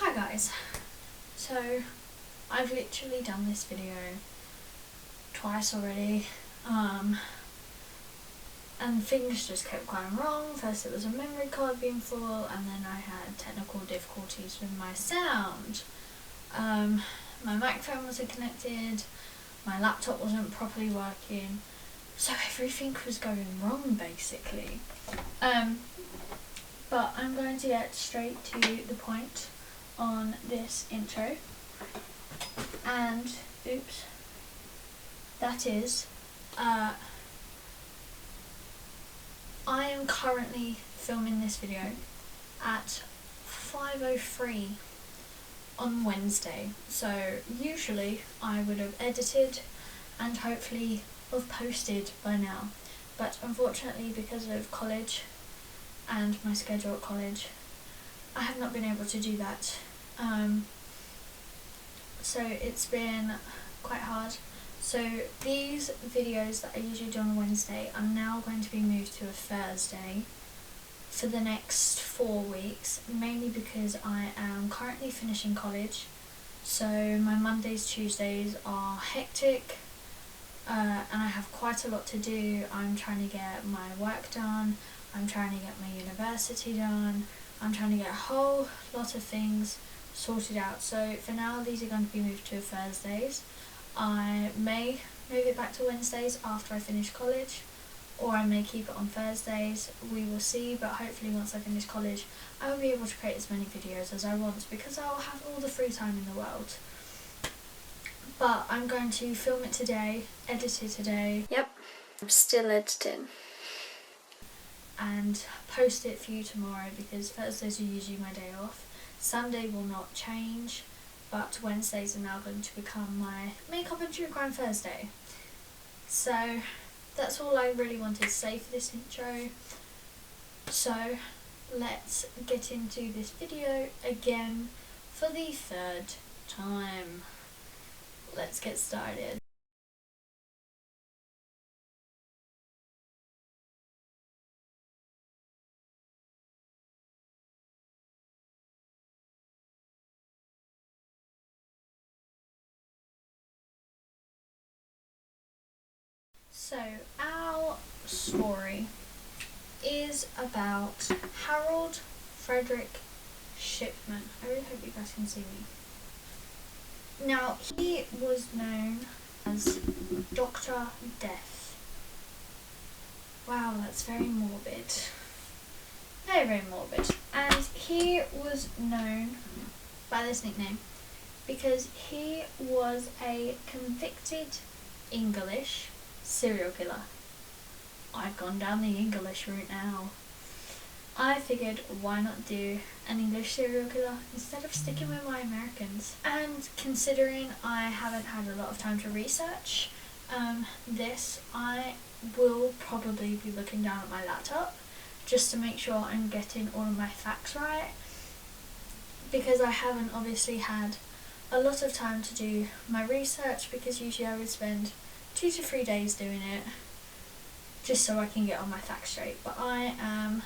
Hi guys, so I've literally done this video twice already, and things just kept going wrong. First it was a memory card being full, and then I had technical difficulties with my sound. My microphone wasn't connected, my laptop wasn't properly working, so everything was going wrong basically. But I'm going to get straight to the point on this intro, and oops, that is I am currently filming this video at 5:03 on Wednesday, so usually I would have edited and hopefully have posted by now, but unfortunately because of college and my schedule at college, I have not been able to do that. So it's been quite hard. So these videos that I usually do on a Wednesday are now going to be moved to a Thursday for the next 4 weeks, mainly because I am currently finishing college. So my Mondays, Tuesdays are hectic, and I have quite a lot to do. I'm trying to get my work done, I'm trying to get my university done, I'm trying to get a whole lot of things sorted out. So for now these are going to be moved to Thursdays. I may move it back to Wednesdays after I finish college, or I may keep it on Thursdays. We will see, but hopefully once I finish college I will be able to create as many videos as I want, because I will have all the free time in the world. But I'm going to film it today, edit it today. Yep, I'm still editing. And post it for you tomorrow, because Thursdays are usually my day off. Sunday will not change, but Wednesdays are now going to become my makeup and true crime Thursday. So that's all I really wanted to say for this intro. So let's get into this video again for the 3rd time. Let's get started. So our story is about Harold Frederick Shipman. I really hope you guys can see me. Now, he was known as Dr. Death. Wow, that's very morbid. Very, very morbid. And he was known by this nickname because he was a convicted English serial killer. I've gone down the English route now. I figured, why not do an English serial killer instead of sticking with my Americans? And considering I haven't had a lot of time to research this, I will probably be looking down at my laptop just to make sure I'm getting all of my facts right, because I haven't obviously had a lot of time to do my research, because usually I would spend 2 to 3 days doing it just so I can get all my facts straight. But I am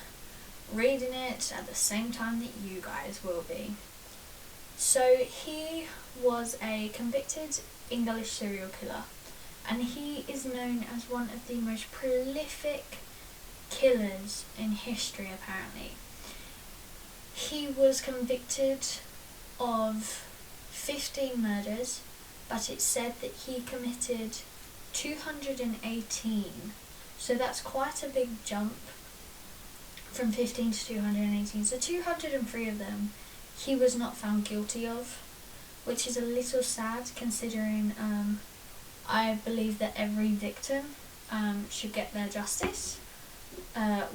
reading it at the same time that you guys will be. So he was a convicted English serial killer, and he is known as one of the most prolific killers in history apparently. He was convicted of 15 murders, but it's said that he committed 218. So that's quite a big jump from 15 to 218. So 203 of them he was not found guilty of, which is a little sad considering I believe that every victim should get their justice,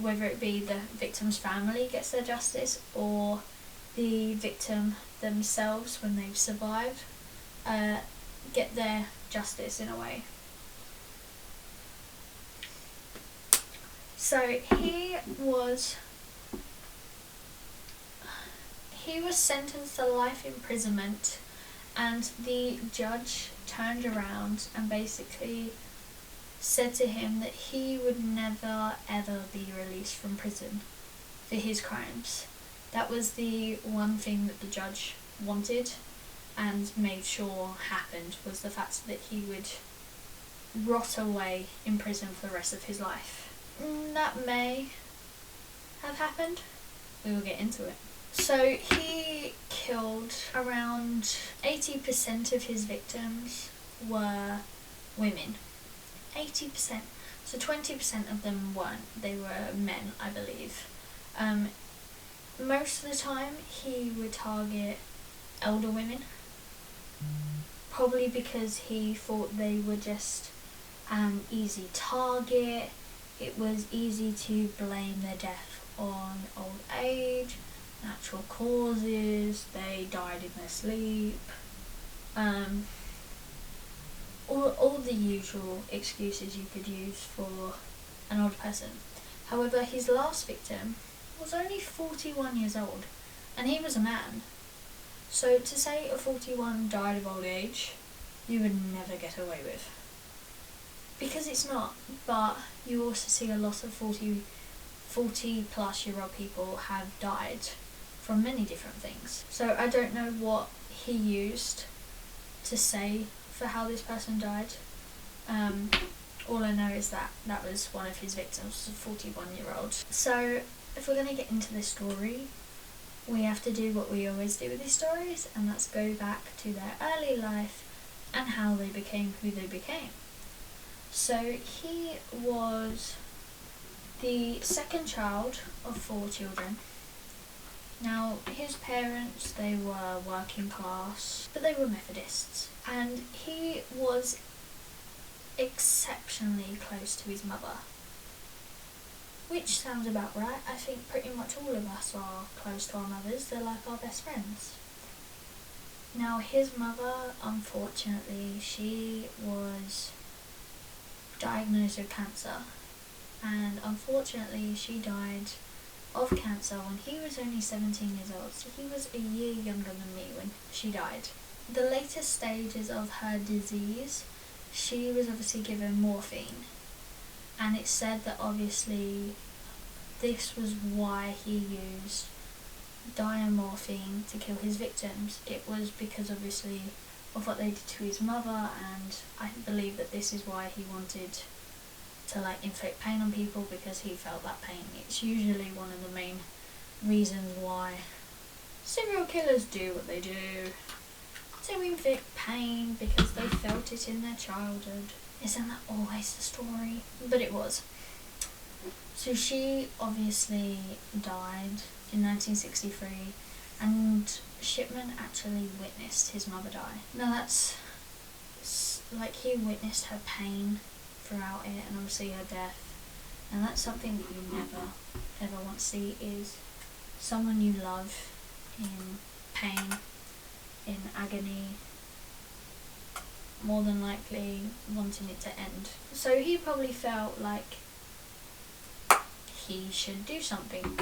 whether it be the victim's family gets their justice or the victim themselves when they've survived get their justice in a way. So he was sentenced to life imprisonment, and the judge turned around and basically said to him that he would never ever be released from prison for his crimes. That was the one thing that the judge wanted and made sure happened was the fact that he would rot away in prison for the rest of his life. That may have happened. We will get into it. So he killed around 80% of his victims were women. 80%. So 20% of them weren't. They were men, I believe. Most of the time he would target elder women. Probably because he thought they were just easy target. It was easy to blame their death on old age, natural causes, they died in their sleep, all the usual excuses you could use for an old person. However, his last victim was only 41 years old, and he was a man. So to say a 41 died of old age, you would never get away with. Because it's not, but you also see a lot of 40 plus year old people have died from many different things. So I don't know what he used to say for how this person died. All I know is that that was one of his victims, a 41-year-old. So if we're going to get into this story, we have to do what we always do with these stories, and that's go back to their early life and how they became who they became. So he was the second child of 4 children. Now, his parents, they were working class, but they were Methodists. And he was exceptionally close to his mother. Which sounds about right. I think pretty much all of us are close to our mothers. They're like our best friends. Now, his mother, unfortunately, she was diagnosed with cancer. And unfortunately, she died of cancer when he was only 17 years old. So he was a year younger than me when she died. The later stages of her disease, she was obviously given morphine. And it's said that obviously this was why he used diamorphine to kill his victims. It was because obviously of what they did to his mother, and I believe that this is why he wanted to inflict pain on people, because he felt that pain. It's usually one of the main reasons why serial killers do what they do, to inflict pain because they felt it in their childhood. Isn't that always the story? But it was. So she obviously died in 1963, and Shipman actually witnessed his mother die. Now that's, he witnessed her pain throughout it, and obviously her death, and that's something that you never ever want to see, is someone you love in pain, in agony, more than likely wanting it to end. So he probably felt like he should do something.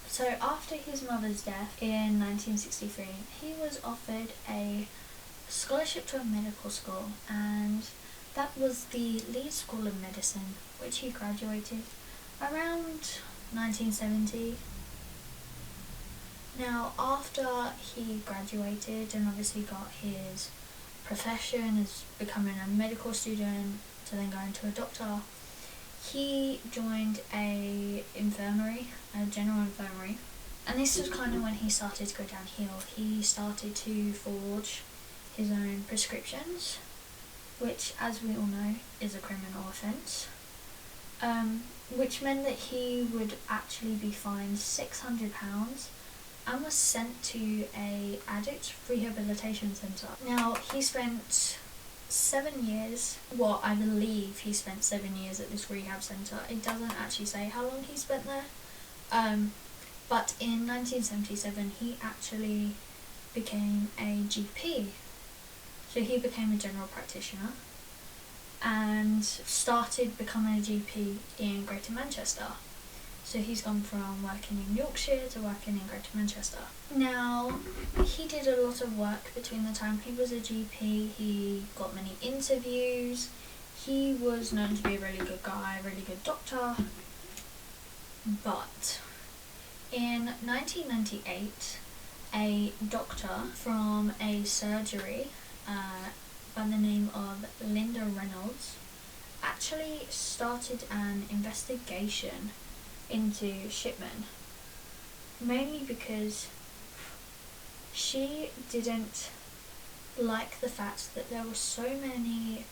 So after his mother's death in 1963, he was offered a scholarship to a medical school, and that was the Leeds School of Medicine, which he graduated around 1970. Now, after he graduated and obviously got his profession as becoming a medical student to then going to a doctor, he joined a general infirmary, and this was kind of when he started to go downhill. He started to forge his own prescriptions, which, as we all know, is a criminal offence, which meant that he would actually be fined £600 and was sent to a addict rehabilitation centre. Now, he spent 7 years, I believe he spent 7 years at this rehab centre. It doesn't actually say how long he spent there, but in 1977 he actually became a GP. So he became a general practitioner and started becoming a GP in Greater Manchester. So he's gone from working in Yorkshire to working in Greater Manchester. Now, he did a lot of work between the time he was a GP. He got many interviews. He was known to be a really good guy, a really good doctor. But in 1998, a doctor from a surgery by the name of Linda Reynolds actually started an investigation into Shipman, mainly because she didn't like the fact that there were so many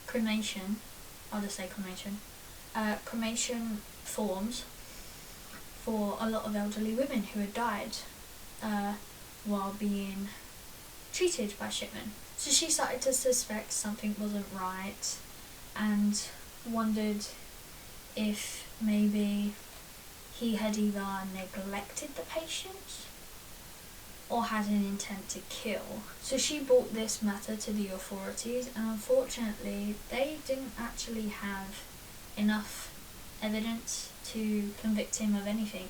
cremation, I'll just say cremation forms for a lot of elderly women who had died while being treated by Shipman. So she started to suspect something wasn't right and wondered if maybe he had either neglected the patient or had an intent to kill. So she brought this matter to the authorities, and unfortunately they didn't actually have enough evidence to convict him of anything.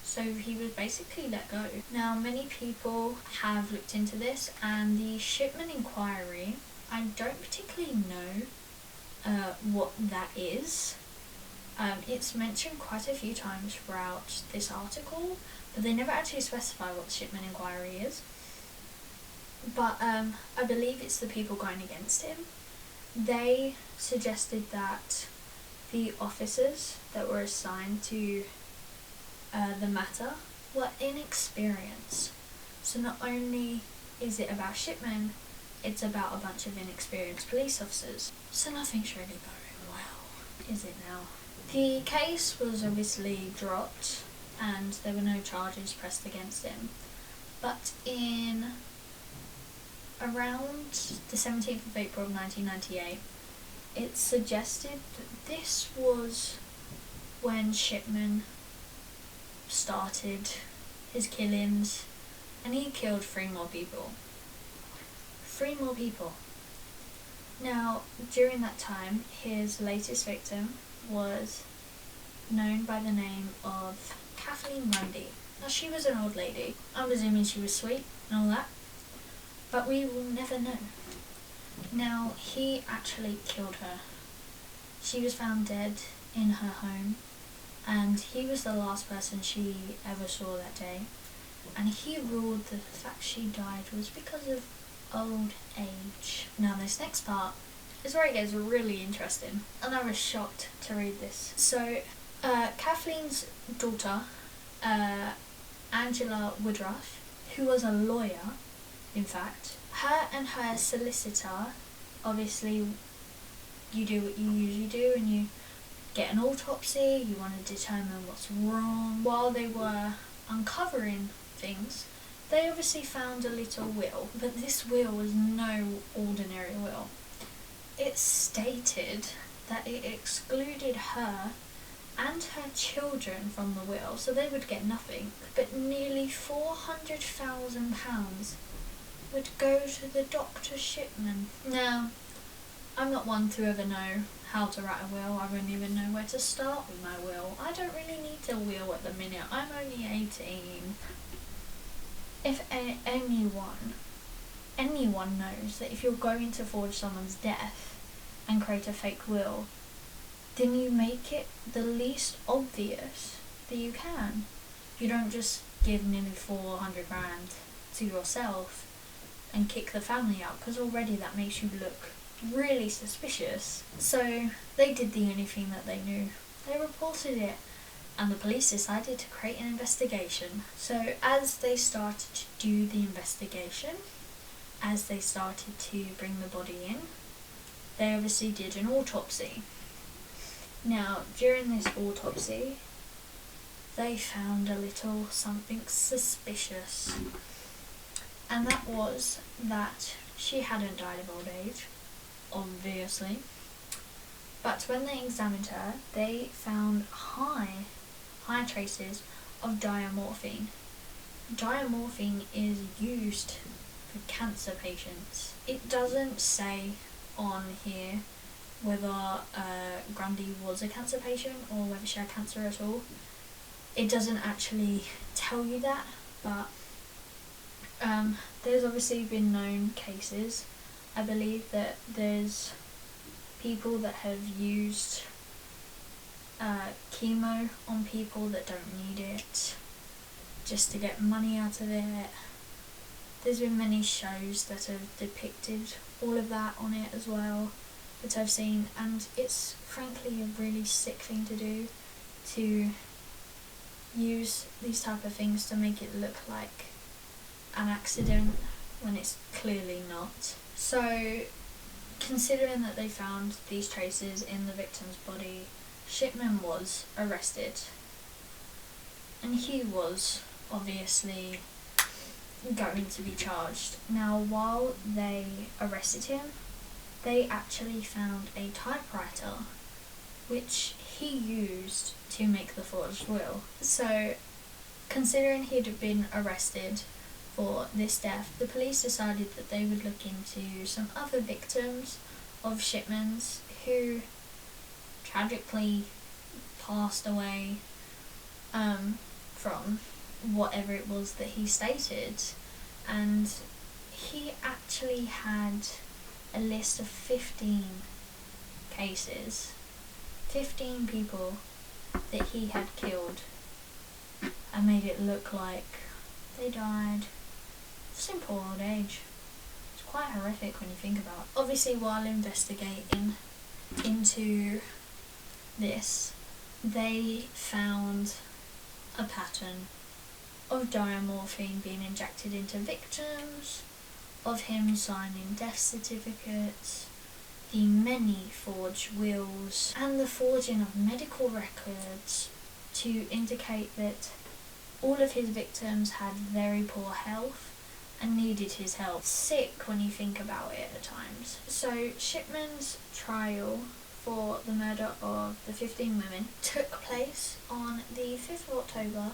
So he was basically let go. Now, many people have looked into this, and the Shipman inquiry, I don't particularly know what that is. It's mentioned quite a few times throughout this article, but they never actually specify what the Shipman inquiry is. But I believe it's the people going against him. They suggested that the officers that were assigned to the matter were inexperienced. So not only is it about Shipman, it's about a bunch of inexperienced police officers. So nothing's really going well, is it now? The case was obviously dropped and there were no charges pressed against him. But in around the 17th of April of 1998, it's suggested that this was when Shipman started his killings, and he killed 3 more people. 3 more people. Now, during that time, his latest victim was known by the name of Kathleen Mundy. Now, she was an old lady. I'm assuming she was sweet and all that, but we will never know. Now, he actually killed her. She was found dead in her home, and he was the last person she ever saw that day. And he ruled that the fact she died was because of old age. Now, this next part is where it gets really interesting, and I was shocked to read this. So, Kathleen's daughter, Angela Woodruff, who was a lawyer, in fact, her and her solicitor, obviously, you do what you usually do and you get an autopsy, you want to determine what's wrong. While they were uncovering things, they obviously found a little will, but this will was no ordinary will. It stated that it excluded her and her children from the will, so they would get nothing, but nearly £400,000 would go to the Dr. Shipman. Now, I'm not one to ever know how to write a will. I wouldn't even know where to start with my will. I don't really need a will at the minute. I'm only 18. If anyone knows that if you're going to forge someone's death and create a fake will, then you make it the least obvious that you can. You don't just give nearly 400 grand to yourself and kick the family out, because already that makes you look really suspicious. So they did the only thing that they knew. They reported it, and the police decided to create an investigation. So as they started to do the investigation, as they started to bring the body in, they obviously did an autopsy. Now, during this autopsy, they found a little something suspicious, and that was that she hadn't died of old age, obviously, but when they examined her, they found high traces of diamorphine. Diamorphine is used for cancer patients. It doesn't say on here whether Grundy was a cancer patient or whether she had cancer at all. It doesn't actually tell you that, but there's obviously been known cases. I believe that there's people that have used chemo on people that don't need it, just to get money out of it. There's been many shows that have depicted all of that on it as well that I've seen, and it's frankly a really sick thing to do, to use these type of things to make it look like an accident when it's clearly not. So, considering that they found these traces in the victim's body, Shipman was arrested, and he was obviously going to be charged. Now, while they arrested him, they actually found a typewriter which he used to make the forged will. So, considering he'd been arrested for this death, the police decided that they would look into some other victims of Shipman's who tragically passed away from whatever it was that he stated, and he actually had a list of 15 cases, 15 people that he had killed and made it look like they died of simple old age. It's quite horrific when you think about it. Obviously, while investigating into this, they found a pattern of diamorphine being injected into victims, of him signing death certificates, the many forged wills, and the forging of medical records to indicate that all of his victims had very poor health and needed his help. Sick when you think about it at times. So Shipman's trial for the murder of the 15 women took place on the 5th of October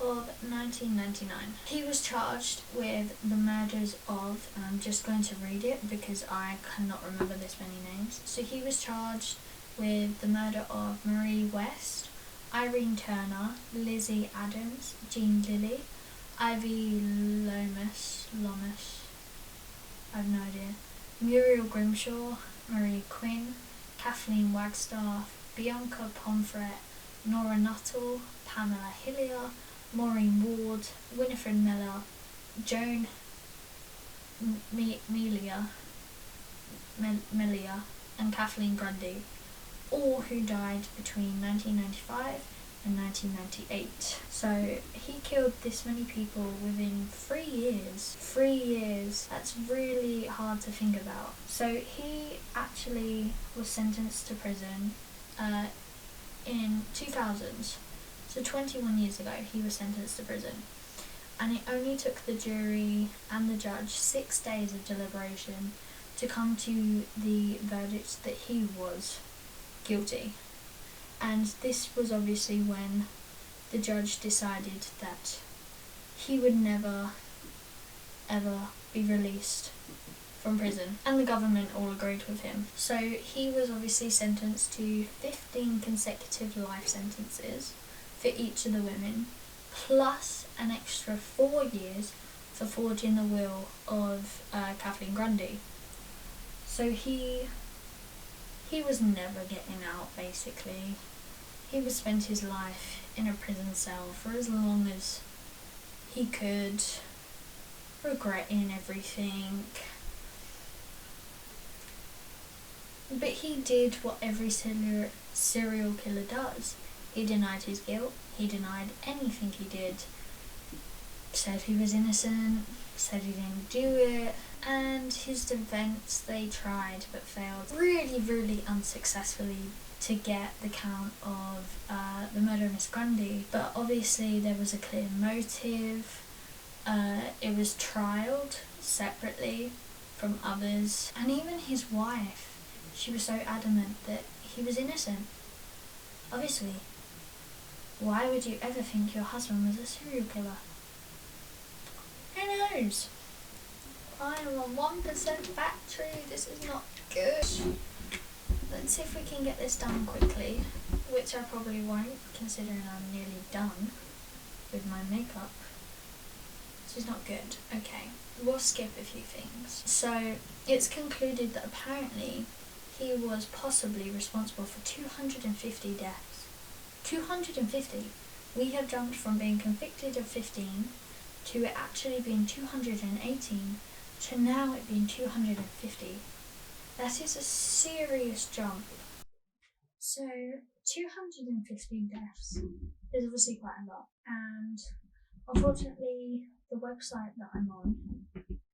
of 1999. He was charged with the murders of, and I'm just going to read it because I cannot remember this many names. So he was charged with the murder of Marie West, Irene Turner, Lizzie Adams, Jean Lilly, Ivy Lomas, I have no idea, Muriel Grimshaw, Marie Quinn, Kathleen Wagstaff, Bianca Pomfret, Nora Nuttall, Pamela Hillier, Maureen Ward, Winifred Miller, Joan Melia, and Kathleen Grundy, all who died between 1995 and 1998. So he killed this many people within 3 years. 3 years, that's really hard to think about. So he actually was sentenced to prison in 2000. So 21 years ago he was sentenced to prison. And it only took the jury and the judge 6 days of deliberation to come to the verdict that he was guilty. And this was obviously when the judge decided that he would never ever be released from prison, and the government all agreed with him. So he was obviously sentenced to 15 consecutive life sentences for each of the women, plus an extra 4 years for forging the will of Kathleen Grundy. So he was never getting out, basically. He would spend his life in a prison cell for as long as he could, regretting everything. But he did what every serial killer does. He denied his guilt, he denied anything he did, said he was innocent, said he didn't do it, and his defense, they tried but failed really, really unsuccessfully to get the count of the murder of Miss Grundy. But obviously there was a clear motive. It was trialed separately from others, and even his wife, she was so adamant that he was innocent. Obviously, why would you ever think your husband was a serial killer? Who knows? I am on 1% battery, this is not good. Let's see if we can get this done quickly, which I probably won't, considering I'm nearly done with my makeup. This is not good. Okay, we'll skip a few things. So, it's concluded that apparently he was possibly responsible for 250 deaths. 250. We have jumped from being convicted of 15 to it actually being 218 to now it being 250. That is a serious jump. So 250 deaths is obviously quite a lot, and unfortunately the website that I'm on,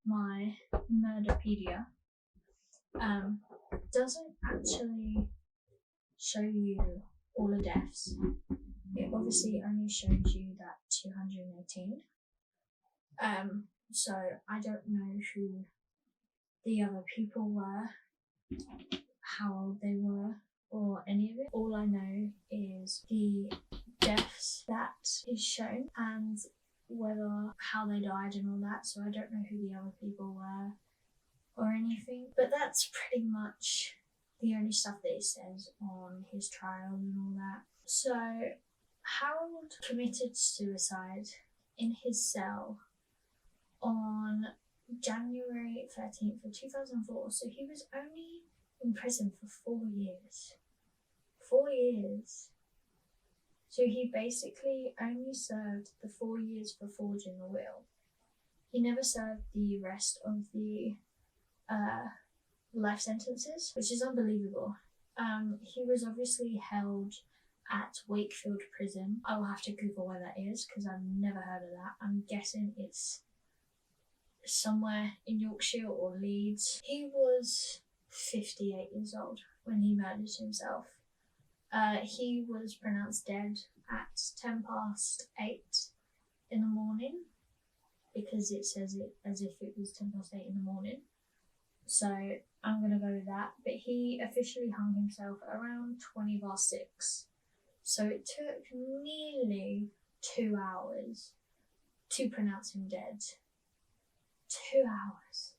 my Murderpedia, doesn't actually show you all the deaths. It obviously only shows you that 218. So I don't know who the other people were, how old they were, or any of it. All I know is the deaths that is shown and how they died and all that. So I don't know who the other people were or anything. But that's pretty much the only stuff that it says on his trial and all that. So Harold committed suicide in his cell on January 13th of 2004. So he was only in prison for 4 years. 4 years. So he basically only served the 4 years for forging the will. He never served the rest of the life sentences, which is unbelievable. He was obviously held at Wakefield Prison. I will have to Google where that is because I've never heard of that. I'm guessing it's somewhere in Yorkshire or Leeds. He was 58 years old when he murdered himself. He was pronounced dead at 8:10 in the morning because it says it as if it was 8:10 in the morning. So I'm going to go with that. But he officially hung himself around 6:20. So it took nearly 2 hours to pronounce him dead. 2 hours.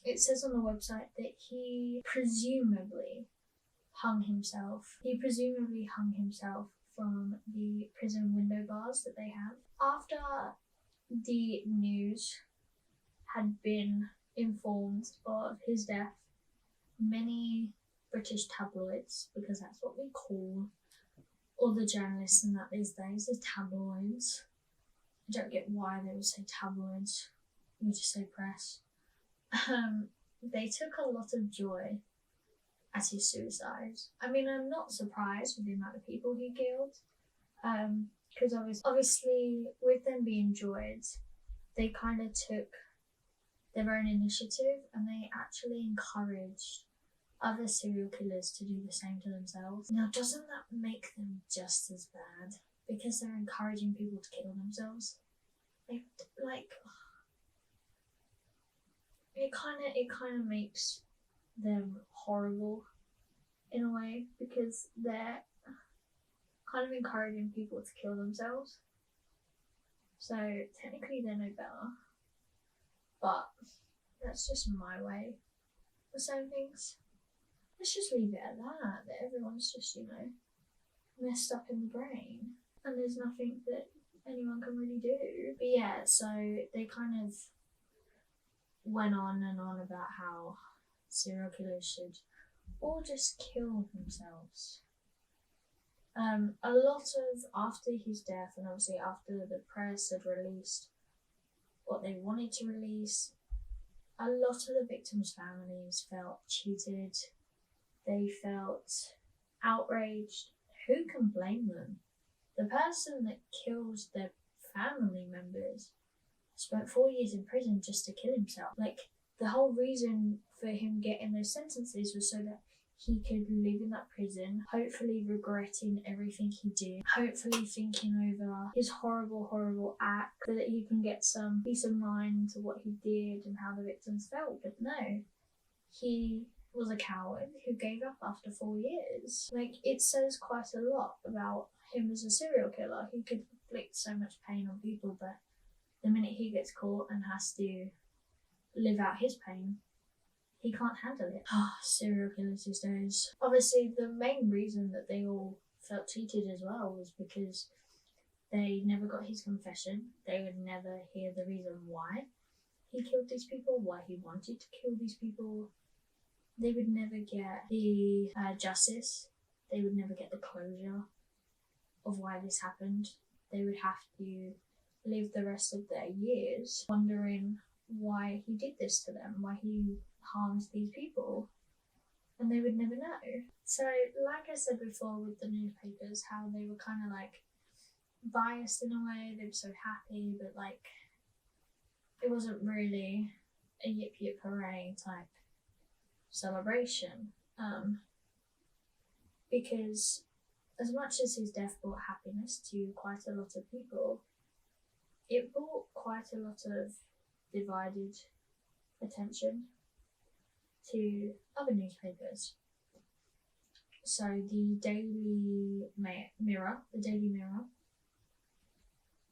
It says on the website that he presumably hung himself. He presumably hung himself from the prison window bars that they have. After the news had been informed of his death, many British tabloids, because that's what we call all the journalists and that these days, is tabloids. I don't get why they would say tabloids. We just say press. They took a lot of joy at his suicide. I mean, I'm not surprised with the amount of people he killed, because obviously with them being droids, they kind of took their own initiative and they actually encouraged other serial killers to do the same to themselves. Now, doesn't that make them just as bad? Because they're encouraging people to kill themselves. It kind of makes them horrible in a way, because they're kind of encouraging people to kill themselves. So technically they're no better, but that's just my way of saying things. Let's just leave it at that everyone's just, messed up in the brain and there's nothing that anyone can really do. But yeah, so they kind of went on and on about how serial killers should all just kill themselves. A lot of, after his death, and obviously after the press had released what they wanted to release, a lot of the victims' families felt cheated. They felt outraged. Who can blame them? The person that kills their family members spent 4 years in prison just to kill himself. The whole reason for him getting those sentences was so that he could live in that prison, hopefully regretting everything he did, hopefully thinking over his horrible, horrible act, so that he can get some peace of mind to what he did and how the victims felt. But no, he was a coward who gave up after 4 years. It says quite a lot about him as a serial killer. He could inflict so much pain on people, but the minute he gets caught and has to live out his pain, he can't handle it. Serial killers these days. Obviously, the main reason that they all felt cheated as well was because they never got his confession. They would never hear the reason why he killed these people, why he wanted to kill these people. They would never get the justice. They would never get the closure. of why this happened, they would have to live the rest of their years wondering why he did this to them, why he harmed these people, and they would never know. So, like I said before with the newspapers, how they were kind of like biased in a way, they were so happy, but like it wasn't really a yip yip hooray type celebration. Because as much as his death brought happiness to quite a lot of people, it brought quite a lot of divided attention to other newspapers. So the Daily Mirror,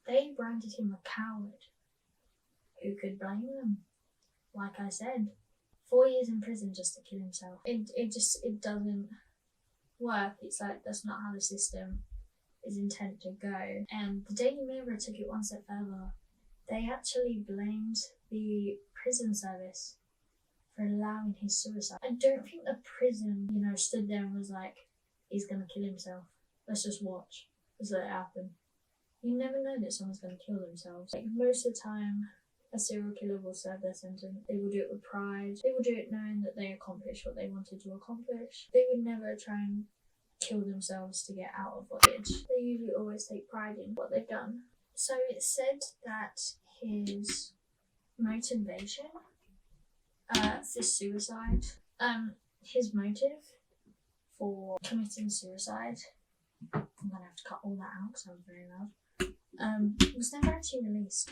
they branded him a coward. Who could blame them? Like I said, 4 years in prison just to kill himself. It doesn't work. It's like that's not how the system is intended to go. And the Daily Mirror took it one step further. They actually blamed the prison service for allowing his suicide. I don't think the prison, stood there and was like, he's gonna kill himself. Let's just watch. Let's let it happen. You never know that someone's gonna kill themselves. Like most of the time, a serial killer will serve their sentence. They will do it with pride. They will do it knowing that they accomplished what they wanted to accomplish. They would never try and kill themselves to get out of what they did. They usually always take pride in what they've done. So it's said that his motivation for suicide, his motive for committing suicide, I'm gonna have to cut all that out because that was very loud, was never actually released.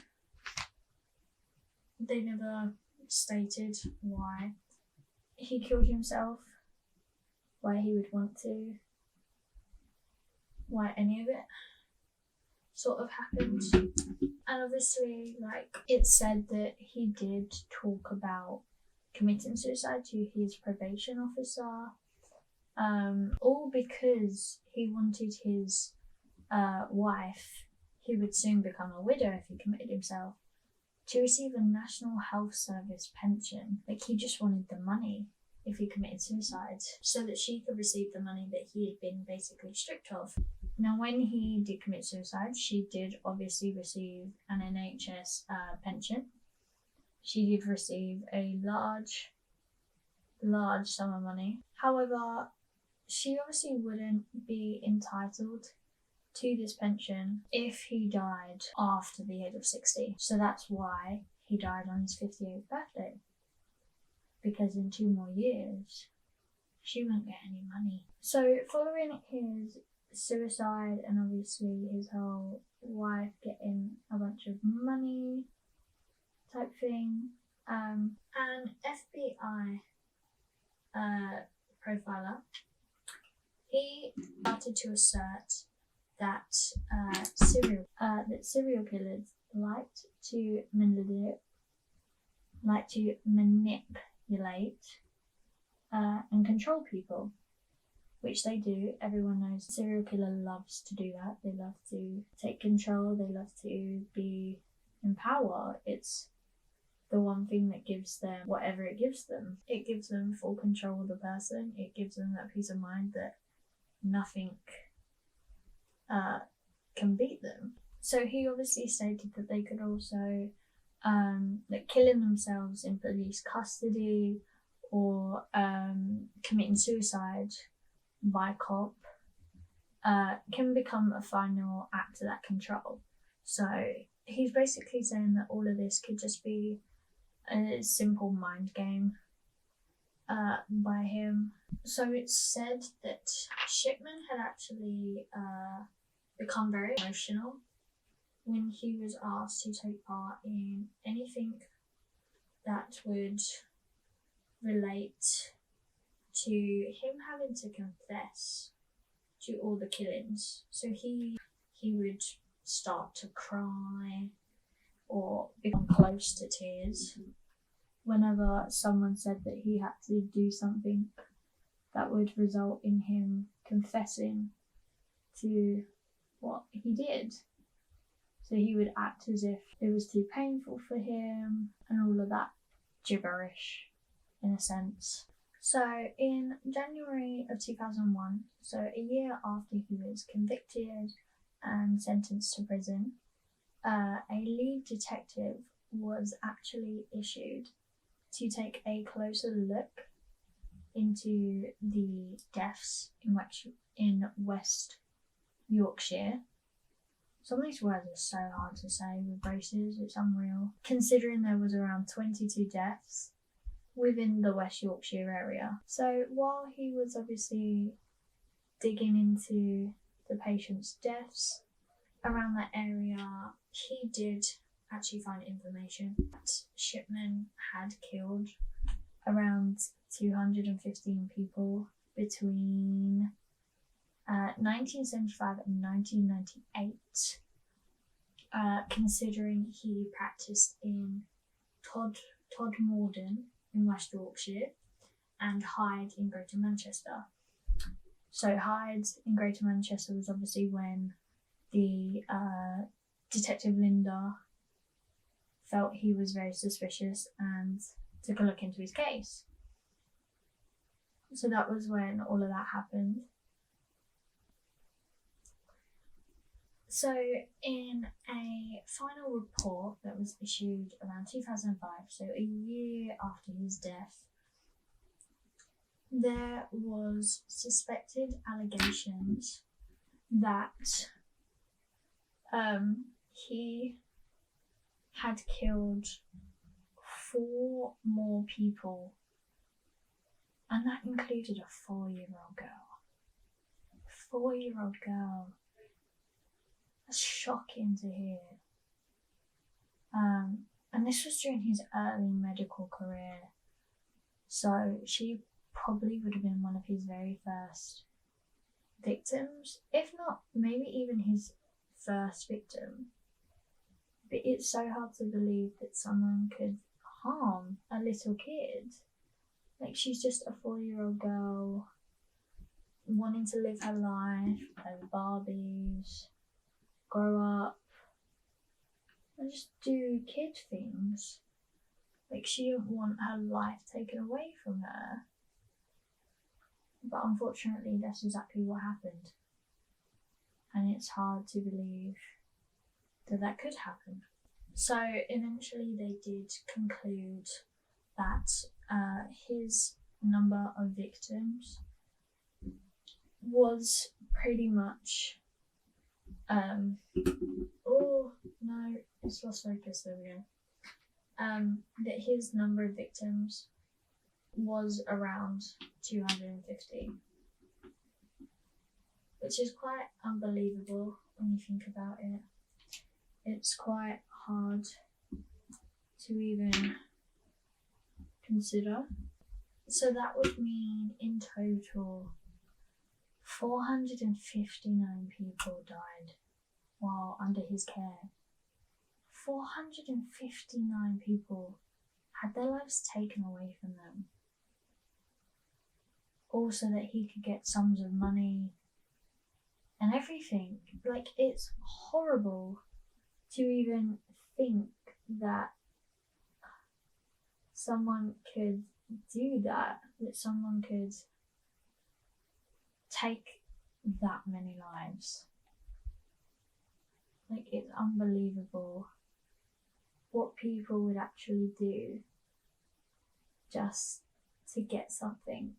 They never stated why he killed himself, why he would want to, why any of it sort of happened. And obviously, it's said that he did talk about committing suicide to his probation officer, all because he wanted his wife, who would soon become a widow if he committed himself, to receive a National Health Service pension. He just wanted the money if he committed suicide, so that she could receive the money that he had been basically stripped of. Now, when he did commit suicide, she did obviously receive an NHS pension. She did receive a large sum of money. However, she obviously wouldn't be entitled to this pension if he died after the age of 60. So that's why he died on his 58th birthday. Because in 2 more years, she won't get any money. So following his suicide and obviously his whole wife getting a bunch of money type thing, an FBI profiler, he started to assert that serial killers liked to manipulate and control people, which they do. Everyone knows serial killer loves to do that. They love to take control. They love to be in power. It's the one thing that gives them whatever it gives them. It gives them full control of the person. It gives them that peace of mind that nothing can beat them. So he obviously stated that they could also killing themselves in police custody or committing suicide by cop can become a final act of that control. So he's basically saying that all of this could just be a simple mind game by him. So it's said that Shipman had actually become very emotional when he was asked to take part in anything that would relate to him having to confess to all the killings. So he would start to cry or become close to tears whenever someone said that he had to do something that would result in him confessing to what he did. So he would act as if it was too painful for him and all of that gibberish, in a sense. So in January of 2001, so a year after he was convicted and sentenced to prison, a lead detective was actually issued to take a closer look into the deaths in West Yorkshire. Some of these words are so hard to say with braces, it's unreal. Considering there was around 22 deaths within the West Yorkshire area. So while he was obviously digging into the patient's deaths around that area, he did actually find information that Shipman had killed around 215 people between 1975 and 1998, considering he practiced in Todmorden in West Yorkshire and Hyde in Greater Manchester. So Hyde in Greater Manchester was obviously when the Detective Linda felt he was very suspicious and took a look into his case. So that was when all of that happened. So in a final report that was issued around 2005, so a year after his death, there was suspected allegations that he had killed 4 more people, and that included a 4-year-old girl. 4-year-old girl. That's shocking to hear. And this was during his early medical career, so she probably would have been one of his very first victims, if not maybe even his first victim. But it's so hard to believe that someone could harm a little kid. Like, she's just a 4-year-old girl wanting to live her life, play with Barbies, grow up, and just do kid things. Like, she didn't want her life taken away from her. But unfortunately, that's exactly what happened. And it's hard to believe that that could happen. So eventually they did conclude that his number of victims was pretty much oh no, it's lost focus, there we go. That his number of victims was around 250, which is quite unbelievable when you think about it. It's quite hard to even consider. So that would mean in total 459 people died while under his care. 459 people had their lives taken away from them. Also that he could get sums of money and everything. Like, it's horrible to even think that someone could do that someone could take that many lives. Like, it's unbelievable what people would actually do just to get something.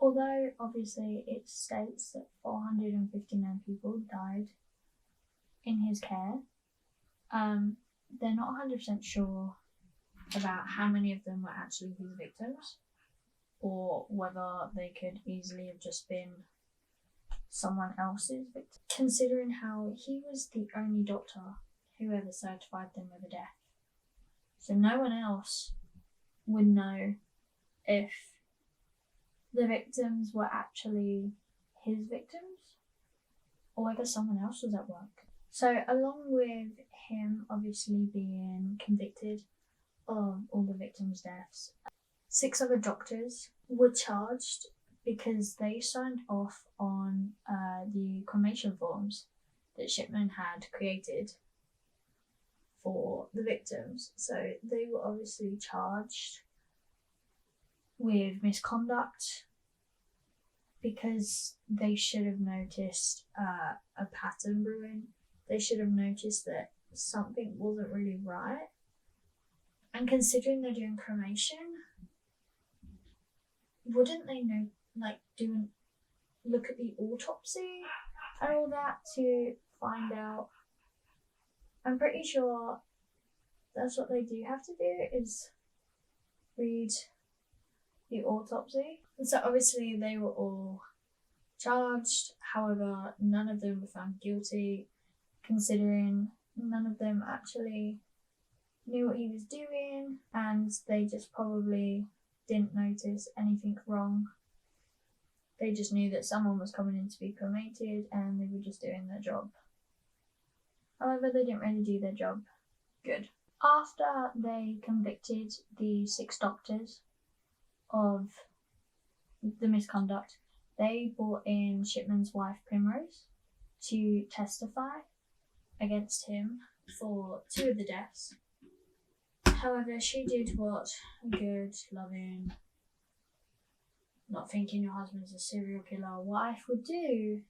Although obviously it states that 459 people died in his care, they're not 100% sure about how many of them were actually his victims, or whether they could easily have just been someone else's victim, considering how he was the only doctor who ever certified them with a death. So no one else would know if the victims were actually his victims or whether someone else was at work. So along with him obviously being convicted of all the victims' deaths, 6 other doctors were charged because they signed off on the cremation forms that Shipman had created for the victims. So they were obviously charged with misconduct because they should have noticed a pattern brewing. They should have noticed that something wasn't really right. And considering they're doing cremation, wouldn't they know, like, look at the autopsy and all that to find out? I'm pretty sure that's what they do have to do, is read the autopsy. And so obviously they were all charged, however, none of them were found guilty, considering none of them actually knew what he was doing, and they just probably didn't notice anything wrong. They just knew that someone was coming in to be cremated and they were just doing their job. However, they didn't really do their job good. After they convicted the 6 doctors of the misconduct, they brought in Shipman's wife Primrose to testify against him for 2 of the deaths. However, she did what a good, loving, not thinking your husband's a serial killer wife would do,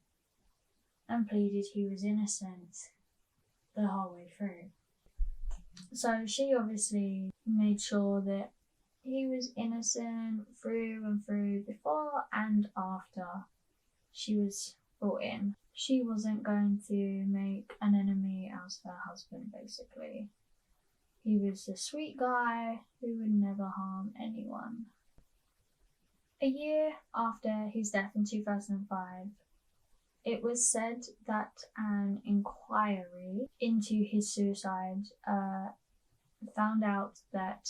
and pleaded he was innocent the whole way through. So she obviously made sure that he was innocent through and through, before and after she was brought in. She wasn't going to make an enemy out of her husband, basically. He was a sweet guy who would never harm anyone. A year after his death in 2005, it was said that an inquiry into his suicide found out that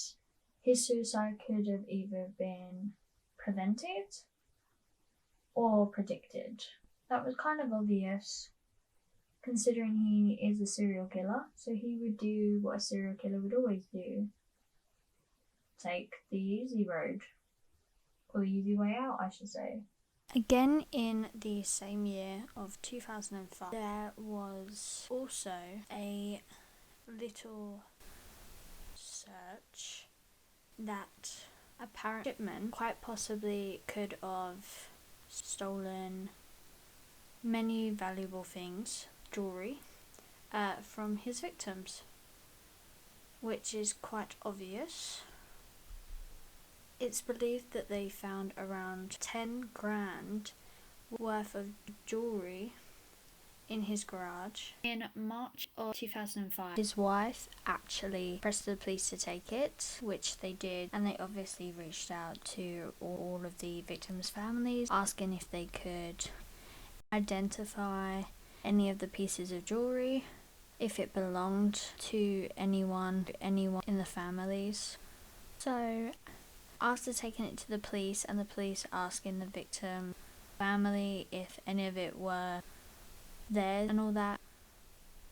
his suicide could have either been prevented or predicted. That was kind of obvious, considering he is a serial killer, so he would do what a serial killer would always do. Take the easy road. Or the easy way out, I should say. Again, in the same year of 2005, there was also a little search that apparent Shipman quite possibly could have stolen many valuable things, jewellery, from his victims, which is quite obvious. It's believed that they found around 10 grand worth of jewellery in his garage. In March of 2005, his wife actually pressed the police to take it, which they did, and they obviously reached out to all of the victims' families, asking if they could identify any of the pieces of jewellery, if it belonged to anyone in the families. So after taking it to the police, and the police asking the victim family if any of it were theirs and all that,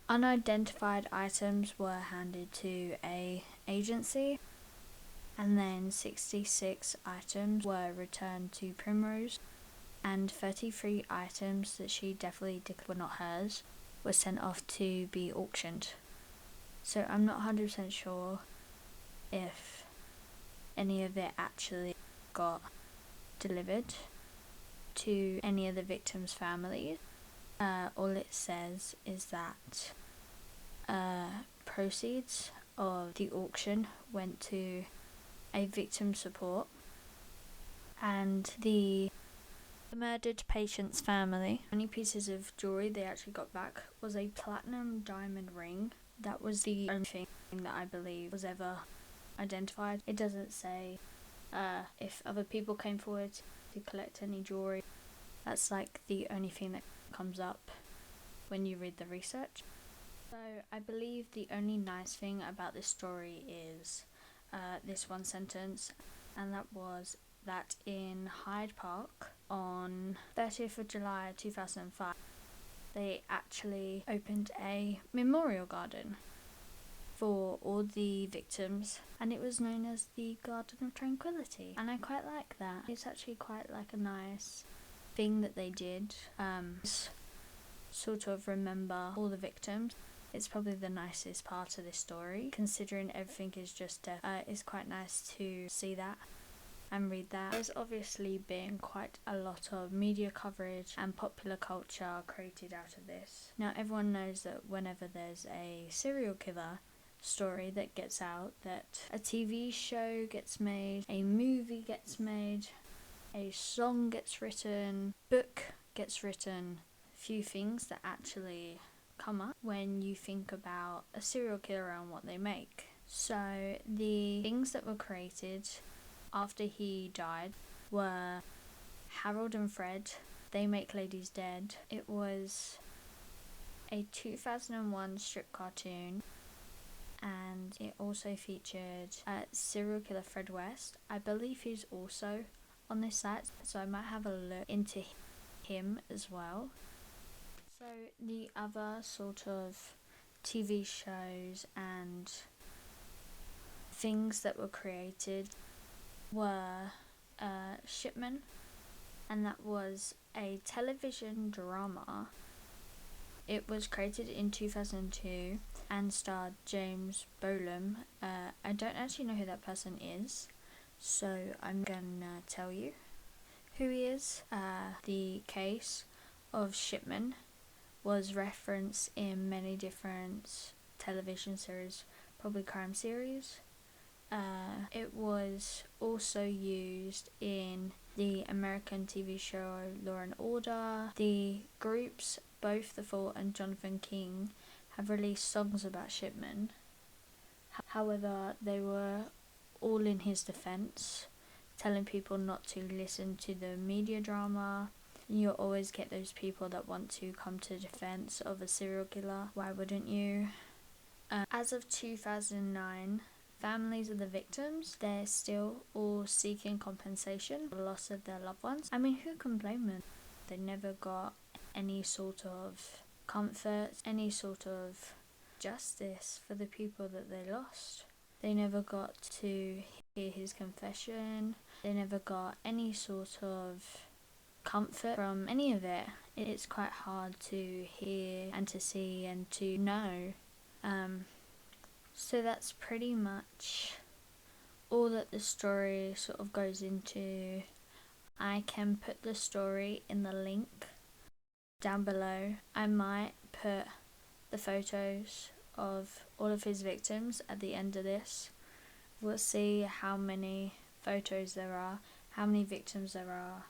unidentified items were handed to a agency, and then 66 items were returned to Primrose, and 33 items that she definitely were not hers were sent off to be auctioned. So I'm not 100% sure if any of it actually got delivered to any of the victims' families. All it says is that proceeds of the auction went to a victim support, and the murdered patient's family. The only pieces of jewellery they actually got back was a platinum diamond ring. That was the only thing that I believe was ever identified. It doesn't say if other people came forward to collect any jewellery. That's like the only thing that comes up when you read the research. So I believe the only nice thing about this story is this one sentence, and that was that in Hyde Park on 30th of July 2005 they actually opened a memorial garden for all the victims, and it was known as the Garden of Tranquility, and I quite like that. It's actually quite like a nice thing that they did, sort of remember all the victims. It's probably the nicest part of this story, considering everything is just death. It's quite nice to see that. and read that. There's obviously been quite a lot of media coverage and popular culture created out of this. Now everyone knows that whenever there's a serial killer story that gets out, that a TV show gets made, a movie gets made, a song gets written, book gets written, few things that actually come up when you think about a serial killer and what they make. So the things that were created after he died were Harold and Fred, They Make Ladies Dead. It was a 2001 strip cartoon, and it also featured serial killer Fred West. I believe he's also on this site, so I might have a look into him as well. So the other sort of TV shows and things that were created were Shipman, and that was a television drama. It was created in 2002 and starred James Bolam. I don't actually know who that person is, so I'm gonna tell you who he is. The case of Shipman was referenced in many different television series, probably crime series. It was also used in the American TV show Law and Order. The groups, both The Fault and Jonathan King, have released songs about Shipman. However, they were all in his defense, telling people not to listen to the media drama. You'll always get those people that want to come to the defense of a serial killer. Why wouldn't you? As of 2009, families of the victims, they're still all seeking compensation for the loss of their loved ones. I mean, who can blame them? They never got any sort of comfort, any sort of justice for the people that they lost. They never got to hear his confession. They never got any sort of comfort from any of it. It's quite hard to hear and to see and to know. So that's pretty much all that the story sort of goes into. I can put the story in the link down below. I might put the photos of all of his victims at the end of this. We'll see how many photos there are, how many victims there are.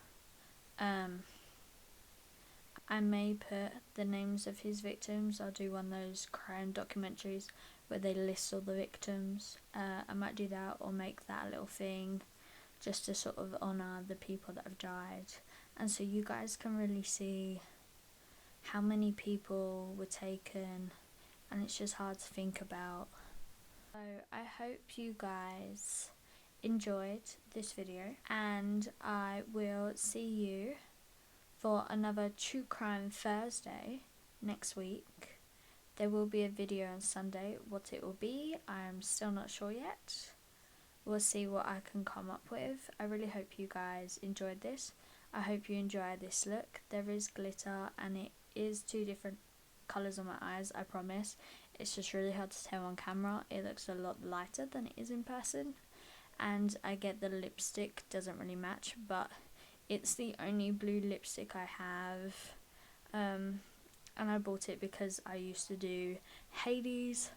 I may put the names of his victims. I'll do one of those crime documentaries where they list all the victims. I might do that, or make that a little thing just to sort of honour the people that have died, and so you guys can really see how many people were taken, and it's just hard to think about. So I hope you guys enjoyed this video, and I will see you for another True Crime Thursday next week. There will be a video on Sunday. What it will be, I'm still not sure yet. We'll see what I can come up with. I really hope you guys enjoyed this. I hope you enjoy this look. There is glitter, and it is 2 different colours on my eyes, I promise. It's just really hard to tell on camera. It looks a lot lighter than it is in person. And I get the lipstick doesn't really match, but it's the only blue lipstick I have. And I bought it because I used to do Hades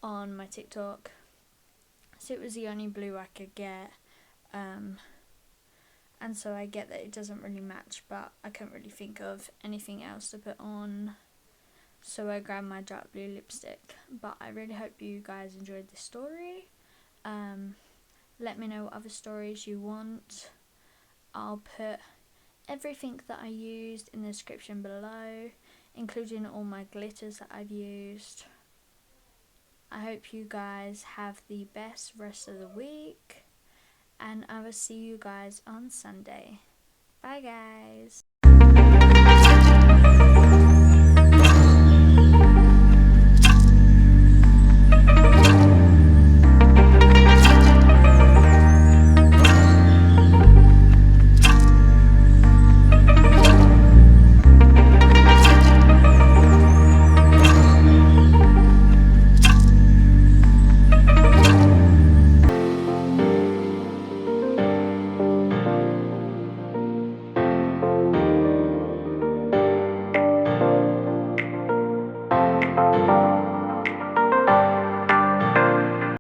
on my TikTok. So it was the only blue I could get. And so I get that it doesn't really match, but I couldn't really think of anything else to put on. So I grabbed my dark blue lipstick. But I really hope you guys enjoyed this story. Let me know what other stories you want. I'll put everything that I used in the description below, including all my glitters that I've used. I hope you guys have the best rest of the week, and I will see you guys on Sunday. Bye guys.